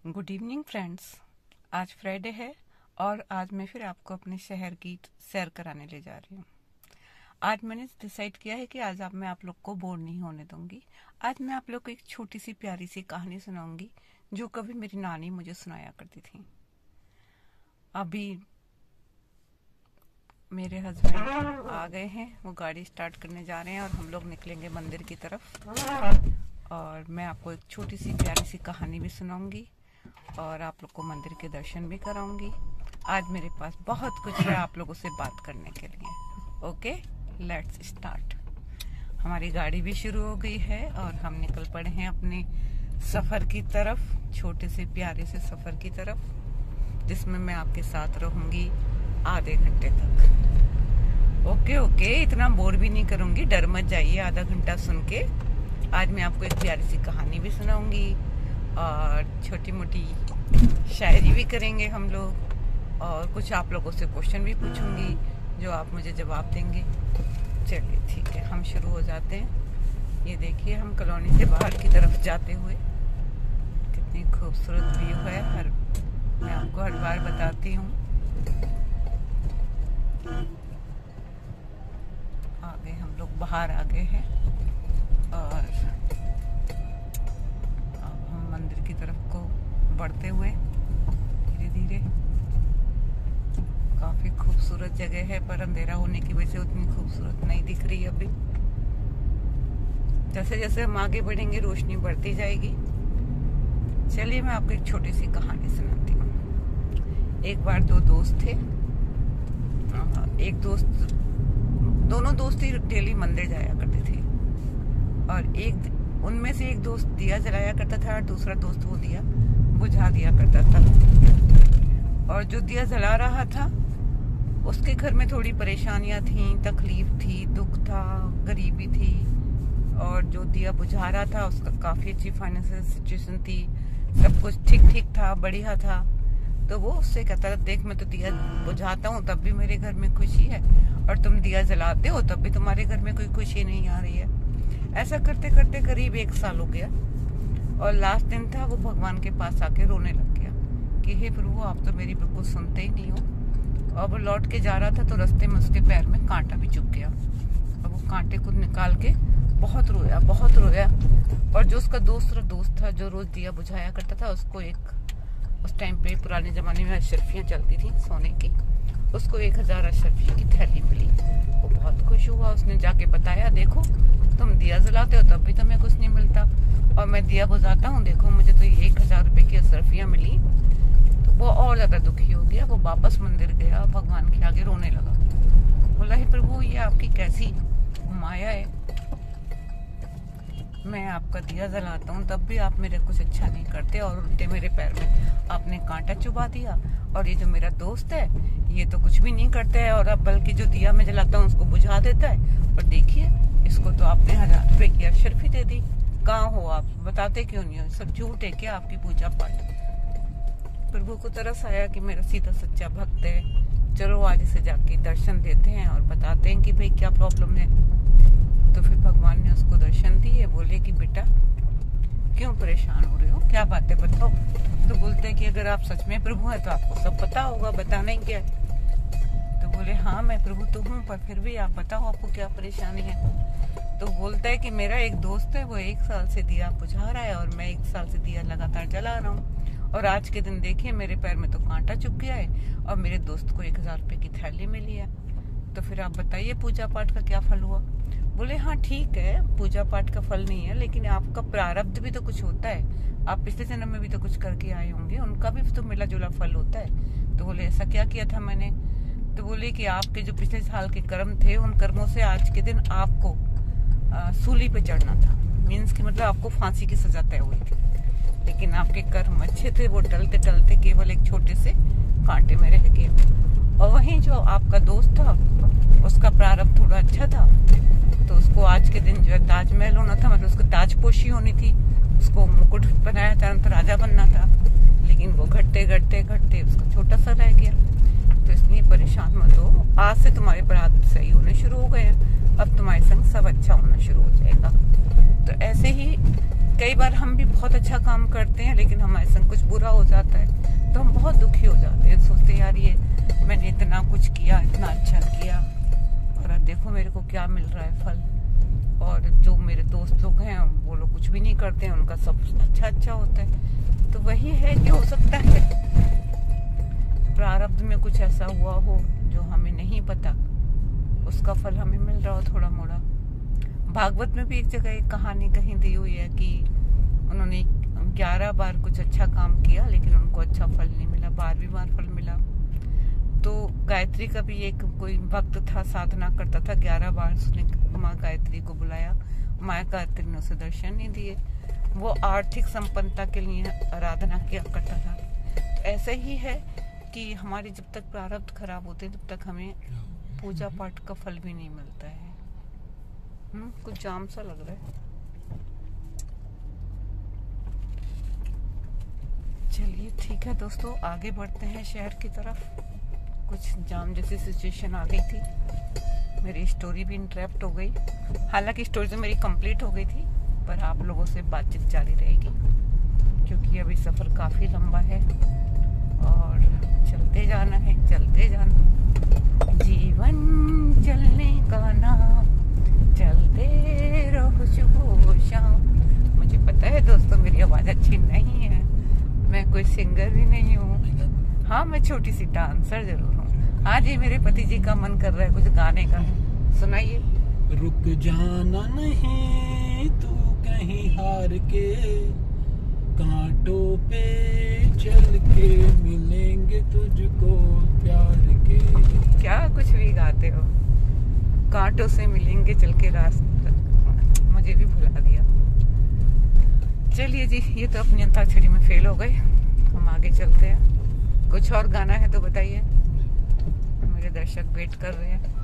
Good evening friends. आज Friday है और आज मैं फिर आपको अपने शहर की सैर कराने ले जा रही हूँ। आज मैंने डिसाइड किया है कि आज मैं आप लोग को बोर नहीं होने दूंगी। आज मैं आप लोग को एक छोटी सी प्यारी सी कहानी सुनाऊंगी जो कभी मेरी नानी मुझे सुनाया करती थी। अभी मेरे हस्बैंड आ गए हैं, वो गाड़ी स्टार्ट करने जा रहे हैं और हम लोग निकलेंगे मंदिर की तरफ। और मैं आपको एक छोटी सी प्यारी सी कहानी भी सुनाऊंगी और आप लोग को मंदिर के दर्शन भी कराऊंगी। आज मेरे पास बहुत कुछ है आप लोगों से बात करने के लिए। Okay, let's start. हमारी गाड़ी भी शुरू हो गई है और हम निकल पड़े हैं अपने सफर की तरफ, छोटे से प्यारे से सफर की तरफ, जिसमें मैं आपके साथ रहूंगी आधे घंटे तक। ओके, इतना बोर भी नहीं करूंगी, डर मत जाइए आधा घंटा सुन के। आज मैं आपको एक प्यारी सी कहानी भी सुनाऊंगी और छोटी मोटी शायरी भी करेंगे हम लोग, और कुछ आप लोगों से क्वेश्चन भी पूछूंगी जो आप मुझे जवाब देंगे। चलिए ठीक है, हम शुरू हो जाते हैं। ये देखिए, हम कॉलोनी से बाहर की तरफ जाते हुए, कितनी खूबसूरत व्यू है। मैं आपको हर बार बताती हूँ। आगे हम लोग बाहर आ गए हैं और मंदिर की तरफ को बढ़ते हुए धीरे धीरे। काफी खूबसूरत जगह है पर अंधेरा होने की वजह से उतनी खूबसूरत नहीं दिख रही अभी। जैसे जैसे हम आगे बढ़ेंगे रोशनी बढ़ती जाएगी। चलिए मैं आपको एक छोटी सी कहानी सुनाती हूँ। एक बार दो दोस्त थे। दोनों दोस्त ही डेली मंदिर जाया करते थे और उनमें से एक दोस्त दिया जलाया करता था और दूसरा दोस्त वो दिया बुझा दिया करता था। और जो दिया जला रहा था उसके घर में थोड़ी परेशानियां थी, तकलीफ थी, दुख था, गरीबी थी। और जो दिया बुझा रहा था उसका काफी अच्छी फाइनेंशियल सिचुएशन थी, सब कुछ ठीक ठीक था, बढ़िया था। तो वो उससे कहता था, देख मैं तो दिया बुझाता हूँ तब भी मेरे घर में खुशी है, और तुम दिया जलाते हो तब भी तुम्हारे घर में कोई खुशी नहीं आ रही है। ऐसा करते करते करीब 1 साल हो गया और लास्ट दिन था, वो भगवान के पास आके रोने लग गया कि हे प्रभु, आप तो मेरी बिल्कुल सुनते ही नहीं हो। और वो लौट के जा रहा था तो रास्ते में उसके पैर में कांटा भी चुभ गया और वो कांटे को निकाल के बहुत रोया। और जो उसका दूसरा दोस्त था जो रोज दिया बुझाया करता था, उसको उस टाइम पे पुराने जमाने में अशरफियाँ चलती थी सोने की, उसको 1000 अशरफी की थैली मिली। वो बहुत खुश हुआ। उसने जाके बताया, देखो तुम दिया जलाते हो तब भी तुम्हें कुछ नहीं मिलता और मैं दिया बुझाता हूँ, देखो मुझे तो 1000 रुपए की अशरफियाँ मिली। तो वो और ज्यादा दुखी हो गया। वो वापस मंदिर गया, भगवान के आगे रोने लगा। बोला, हे प्रभु, ये आपकी कैसी माया है, मैं आपका दिया जलाता हूँ तब भी आप मेरे कुछ अच्छा नहीं करते और उल्टे मेरे पैर में आपने कांटा चुभा दिया। और ये जो मेरा दोस्त है ये तो कुछ भी नहीं करता है और अब बल्कि जो दिया मैं जलाता हूँ उसको बुझा देता है। और देखिए, इसको तो आपने 1000 रुपए की अशरफी दे दी। कहाँ हो आप, बताते क्यों नहीं हो? सब झूठ है क्या आपकी पूजा पाठ? प्रभु को तरस आया कि मेरा सीधा सच्चा भक्त है, चलो आज इसे जाके दर्शन देते हैं और बताते हैं कि भाई क्या प्रॉब्लम है। तो फिर भगवान ने उसको दर्शन दिए। बोले कि बेटा, क्यों परेशान हो रहे हो, क्या बात है बताओ। तो बोलते हैं कि अगर आप सच में प्रभु हैं तो आपको सब पता होगा, बताना ही क्या है। तो बोले, हाँ मैं प्रभु तो हूँ, पर फिर भी आप बताओ आपको क्या परेशानी है। तो बोलता है कि मेरा एक दोस्त है, वो 1 साल से दिया बुझा रहा है और मैं 1 साल से दिया लगातार जला रहा हूँ, और आज के दिन देखिए मेरे पैर में तो कांटा चुभ गया है और मेरे दोस्त को 1000 रुपए की थैली मिली है। तो फिर आप बताइए पूजा पाठ का क्या फल हुआ। बोले, हाँ ठीक है, पूजा पाठ का फल नहीं है, लेकिन आपका प्रारब्ध भी तो कुछ होता है, आप पिछले जन्म में भी तो कुछ करके आए होंगे, उनका भी तो मिला जुला फल होता है। तो बोले, ऐसा क्या किया था मैंने? तो बोले कि आपके जो पिछले साल के कर्म थे, उन कर्मों से आज के दिन आपको सूली पे चढ़ना था। मीन्स की मतलब आपको फांसी की सजा तय हुई थी, लेकिन आपके कर्म अच्छे थे, वो टलते टलते केवल एक छोटे से कांटे में रह गए। और वहीं जो आपका दोस्त था उसका प्रारब्ध थोड़ा अच्छा था, तो उसको आज के दिन जो है ताजमहल होना था, मतलब उसको ताजपोशी होनी थी, उसको मुकुट बनाया था, तो राजा बनना था, लेकिन वो घटते घटते घटते उसका छोटा सा रह गया। तो इसलिए परेशान मत हो, आज से तुम्हारे प्रारब्ध सही होने शुरू हो गए हैं, अब तुम्हारे संग सब अच्छा होना शुरू हो जाएगा। तो ऐसे ही कई बार हम भी बहुत अच्छा काम करते हैं, लेकिन हमारे संग कुछ बुरा हो जाता है तो हम बहुत दुखी हो जाते हैं। सोचते हैं यार ये मैंने इतना कुछ किया, इतना अच्छा किया, और अब देखो मेरे को क्या मिल रहा है फल। और जो मेरे दोस्त लोग हैं वो लोग कुछ भी नहीं करते हैं, उनका सब अच्छा होता है। तो वही है कि हो सकता है प्रारब्ध में कुछ ऐसा हुआ हो जो हमें नहीं पता, उसका फल हमें मिल रहा हो थोड़ा मोड़ा। भागवत में भी एक जगह एक कहानी कहीं दी हुई है कि उन्होंने 11 बार कुछ अच्छा काम किया लेकिन उनको अच्छा फल नहीं मिला, 12वीं बार फल मिला। तो गायत्री का भी एक कोई भक्त था, साधना करता था, 11 बार उसने माँ गायत्री को बुलाया, माँ गायत्री ने उसे दर्शन नहीं दिए। वो आर्थिक संपन्नता के लिए आराधना किया करता था। ऐसे ही है कि हमारी जब तक प्रारब्ध खराब होते तब तक हमें पूजा पाठ का फल भी नहीं मिलता है। कुछ जाम सा लग रहा है। चलिए ठीक है दोस्तों, आगे बढ़ते हैं शहर की तरफ। कुछ जाम जैसी सिचुएशन आ गई थी, मेरी स्टोरी भी इंटरप्ट हो गई। हालांकि स्टोरी तो मेरी कंप्लीट हो गई थी, पर आप लोगों से बातचीत जारी रहेगी क्योंकि अभी सफ़र काफ़ी लंबा है और चलते जाना है, चलते जाना। जीवन चलने का नाम, चलते रहो सुबह शाम। मुझे पता है दोस्तों मेरी आवाज़ अच्छी नहीं है, मैं कोई सिंगर भी नहीं हूँ। हाँ, मैं छोटी सी डांसर जरूर हूँ। आज ही मेरे पति जी का मन कर रहा है कुछ गाने का, सुनाइए। रुक जाना नहीं तू कहीं हार के, कांटों पे चल के मिलेंगे तुझको प्यार के। क्या कुछ भी गाते हो, कांटों से मिलेंगे चल के रास्ते, मुझे भी भुला दिया। चलिए जी, ये तो अपनी अंताक्षरी में फेल हो गए, हम आगे चलते हैं। कुछ और गाना है तो बताइए, मेरे दर्शक वेट कर रहे हैं।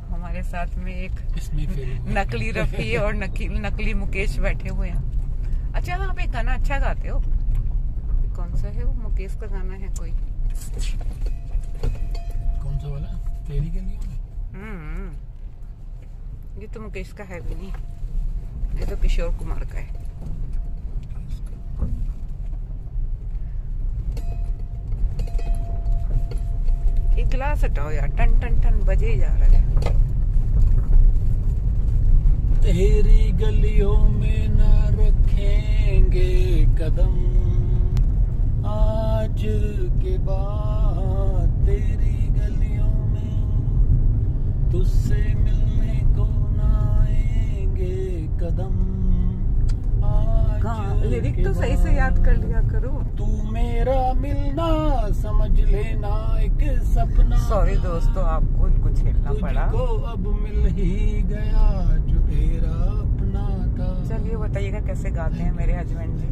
हमारे साथ में एक नकली रफी और नकली मुकेश बैठे हुए हैं। अच्छा, आप एक गाना अच्छा गाते हो, कौन सा है वो? मुकेश का गाना है कोई, कौन सा वाला? तेरी के लिए। ये तो मुकेश का है भी नहीं, ये तो किशोर कुमार का है। एक गिलास हटाओ यार, टन टन टन बजे ही जा रहा है। तेरी गलियों में न रखेंगे कदम, आज के बाद तेरी गलियों में तुझसे मिलने को न आएंगे कदम। लिरिक तो सही से याद कर लिया करो। तू मेरा मिलना समझ लेना एक सपना। सॉरी दोस्तों, आपको कुछ झेलना पड़ा। तुझको अब मिल ही गया जो तेरा अपना था। चलिए बताइएगा कैसे गाते हैं मेरे हस्बैंड जी,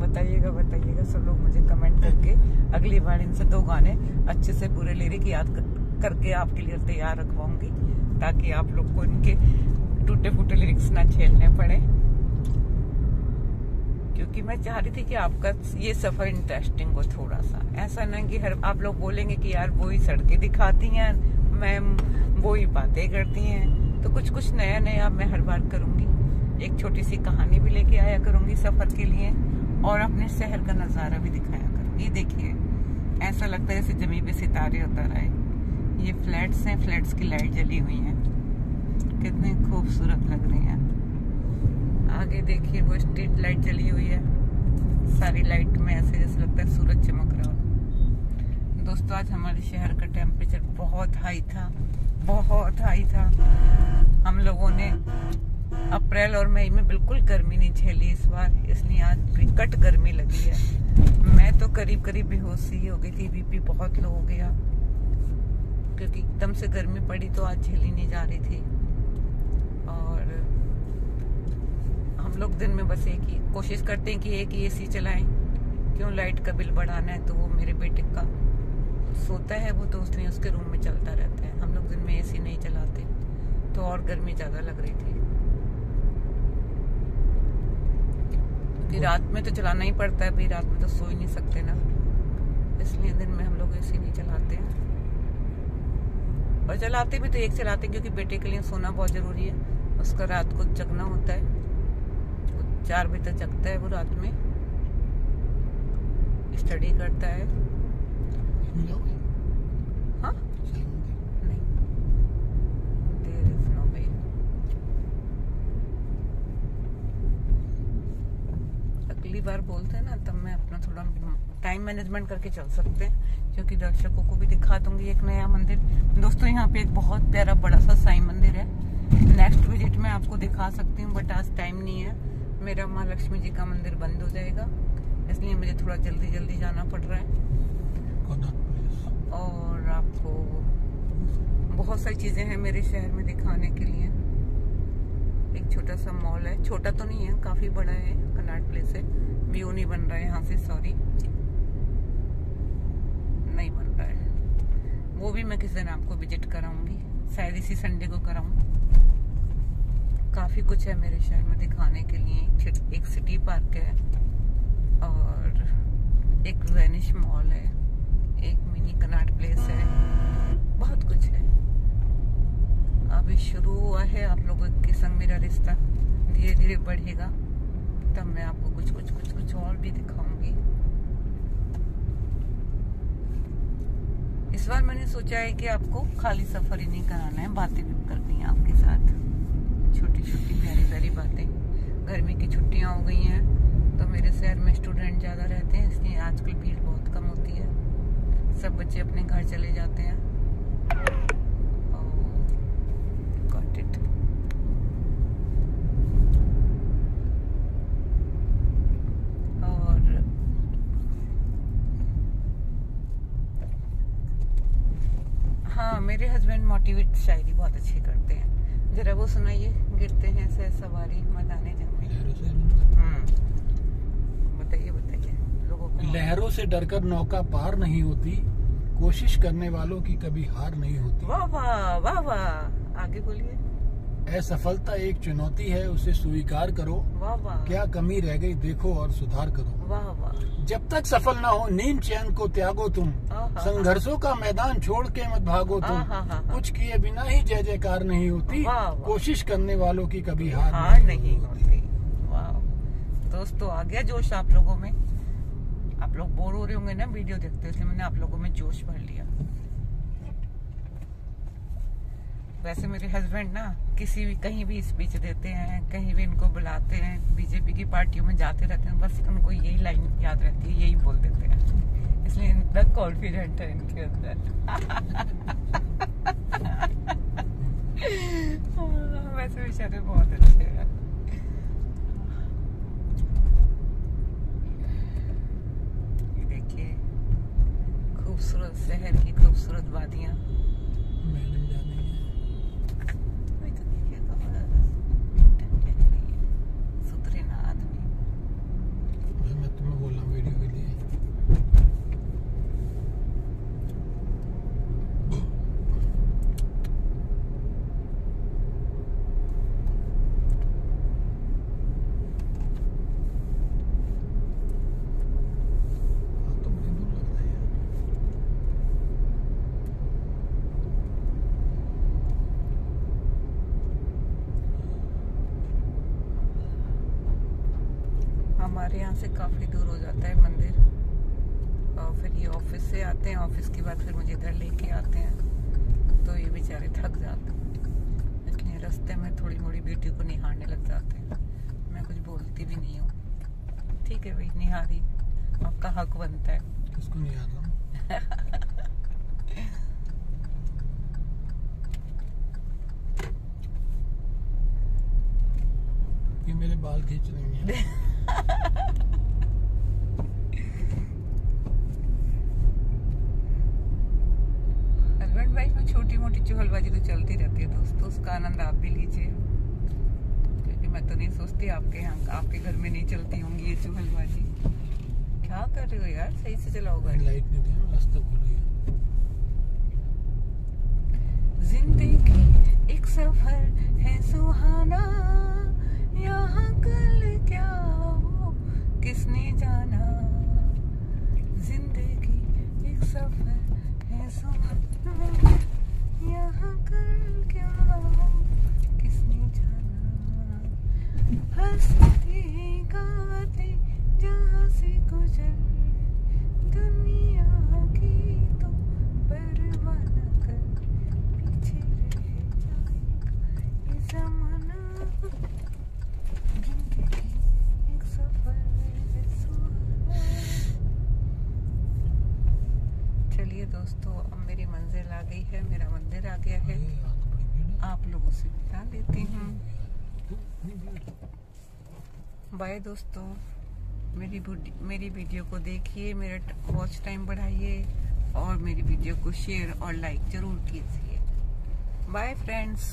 बताइएगा सब लोग मुझे कमेंट करके। अगली बार इनसे 2 गाने अच्छे से पूरे लिरिक याद करके आपके लिए तैयार रखवाऊंगी, ताकि आप लोग को इनके टूटे फूटे लिरिक्स ना झेलने पड़े। क्योंकि मैं चाह रही थी कि आपका ये सफर इंटरेस्टिंग हो थोड़ा सा, ऐसा ना कि हर आप लोग बोलेंगे कि यार वो ही सड़कें दिखाती हैं मैम, वो ही बातें करती हैं। तो कुछ नया मैं हर बार करूंगी। एक छोटी सी कहानी भी लेके आया करूंगी सफर के लिए, और अपने शहर का नजारा भी दिखाया करूंगी। देखिए, ऐसा लगता है जैसे जमीन पे सितारे उतर आए। ये फ्लैट्स हैं, फ्लैट्स की लाइट जली हुई है, कितनी खूबसूरत लग रही है। आगे देखिए वो स्ट्रीट लाइट जली हुई है, सारी लाइट में ऐसे जैसे लगता है सूरज चमक रहा हो। दोस्तों, आज हमारे शहर का टेम्परेचर बहुत हाई था। हम लोगों ने अप्रैल और मई में बिल्कुल गर्मी नहीं झेली इस बार, इसलिए आज विकट गर्मी लगी है। मैं तो करीब बेहोशी हो गई थी, बीपी बहुत लो हो गया, क्योंकि एकदम से गर्मी पड़ी तो आज झेली नहीं जा रही थी। और हम लोग दिन में बस एक ही कोशिश करते हैं कि एक ही एसी चलाएं, क्यों लाइट का बिल बढ़ाना है। तो वो मेरे बेटे का सोता है वो, तो उसने उसके रूम में चलता रहता है। हम लोग दिन में एसी नहीं चलाते, तो और गर्मी ज्यादा लग रही थी। क्योंकि रात में तो चलाना ही पड़ता है भाई, रात में तो सो ही नहीं सकते ना, इसलिए दिन में हम लोग एसी नहीं चलाते हैं। और चलाते भी तो एक चलाते हैं, क्योंकि बेटे के लिए सोना बहुत जरूरी है, उसका रात को जगना होता है, 4 बजे तक जगता है वो रात में, स्टडी करता है। हाँ नहीं, देयर इज नो वे। अगली बार बोलते हैं ना तब मैं अपना थोड़ा टाइम मैनेजमेंट करके चल सकते हैं, क्योंकि दर्शकों को भी दिखा दूंगी एक नया मंदिर। दोस्तों यहाँ पे एक बहुत प्यारा बड़ा सा साईं मंदिर है, नेक्स्ट विजिट में आपको दिखा सकती हूँ, बट आज टाइम नहीं है। मेरा माँ लक्ष्मी जी का मंदिर बंद हो जाएगा, इसलिए मुझे थोड़ा जल्दी जाना पड़ रहा है। और आपको बहुत सारी चीजें हैं मेरे शहर में दिखाने के लिए। एक छोटा सा मॉल है, छोटा तो नहीं है, काफी बड़ा है, कनॉट प्लेस है। व्यू नहीं बन रहा है यहाँ से, सॉरी नहीं बन रहा है। वो भी मैं किसी दिन आपको विजिट कराऊंगी, शायद इसी संडे को कराऊं। काफी कुछ है मेरे शहर में दिखाने के लिए। एक सिटी पार्क है और एक वेनिश मॉल है, एक मिनी कनॉट प्लेस है, बहुत कुछ है। अभी शुरू हुआ है, आप लोगों के संग मेरा रिश्ता धीरे धीरे बढ़ेगा, तब मैं आपको कुछ और भी दिखाऊंगी। इस बार मैंने सोचा है कि आपको खाली सफर ही नहीं कराना है, बातें भी करनी है आपके साथ, छोटी छोटी प्यारी प्यारी बातें। गर्मी की छुट्टियां हो गई हैं तो मेरे शहर में स्टूडेंट ज़्यादा रहते हैं, इसलिए आजकल भीड़ बहुत कम होती है, सब बच्चे अपने घर चले जाते हैं। Got it. और हाँ, मेरे हस्बैंड मोटिवेट शायरी बहुत अच्छी करते हैं, जरा वो सुनाइए। गिरते हैं सह सवारी मैदाने जंग में। बताइए लोगों को। लहरों से डरकर नौका पार नहीं होती, कोशिश करने वालों की कभी हार नहीं होती। वाह वाह वाह वाह, आगे बोलिए। असफलता एक चुनौती है, उसे स्वीकार करो। वाह वाह, क्या कमी रह गई देखो और सुधार करो। वाह वाह। जब तक सफल ना हो नींद चैन को त्यागो तुम, संघर्षों का मैदान छोड़ के मत भागो तुम। कुछ किए बिना ही जय जयकार नहीं होती, कोशिश करने वालों की कभी हार नहीं होती। वाह दोस्तों, आ गया जोश आप लोगों में। आप लोग बोर हो रहे होंगे ना वीडियो देखते, इसलिए मैंने आप लोगों में जोश भर लिया। वैसे मेरे हस्बैंड ना किसी भी कहीं भी स्पीच देते हैं, कहीं भी इनको बुलाते हैं, बीजेपी की पार्टियों में जाते रहते हैं, बस उनको यही लाइन याद रहती है, यही बोल देते हैं, इसलिए इतना कॉन्फिडेंट है इनके अंदर। वैसे बेचारे बहुत अच्छे हैं। ये देखिए खूबसूरत शहर की खूबसूरत वादियाँ। हमारे यहाँ से काफी दूर हो जाता है मंदिर, और फिर ये ऑफिस से आते हैं, ऑफिस के बाद फिर मुझे इधर लेके आते हैं, तो ये बेचारे थक जाते हैं, इसलिए रास्ते में थोड़ी मोड़ी बेटी को निहारने लग जाते हैं। मैं कुछ बोलती भी नहीं हूँ, ठीक है भाई निहारी, आपका हक बनता है। किसको निहार रहा हूँ? ये मेरे बाल खींच रही हैं। हस्बैंड वाइफ में छोटी मोटी चुहलबाजी तो चलती रहती है दोस्तों, उसका आनंद आप भी लीजिए, क्योंकि मैं तो नहीं सोचती आपके यहाँ आपके घर में नहीं चलती होंगी ये चुहलबाजी। क्या कर रहे हो यार, सही से चलाओ गाड़ी। लाइट नहीं थी, रास्ता भूल गया। जिंदगी एक सफर है सुहाना, यहाँ कल क्या हो किसने जाना। जिंदगी एक सफर है सुहाना, यहाँ कल क्या हो किसने जाना। हंसते चलिए दोस्तों, अब मेरी मंजिल आ गई है, मेरा मंदिर आ गया है। आप लोगों से बता देती हूँ बाय दोस्तों। मेरी वीडियो को देखिए, मेरा वॉच टाइम बढ़ाइए और मेरी वीडियो को शेयर और लाइक जरूर कीजिए। Bye friends.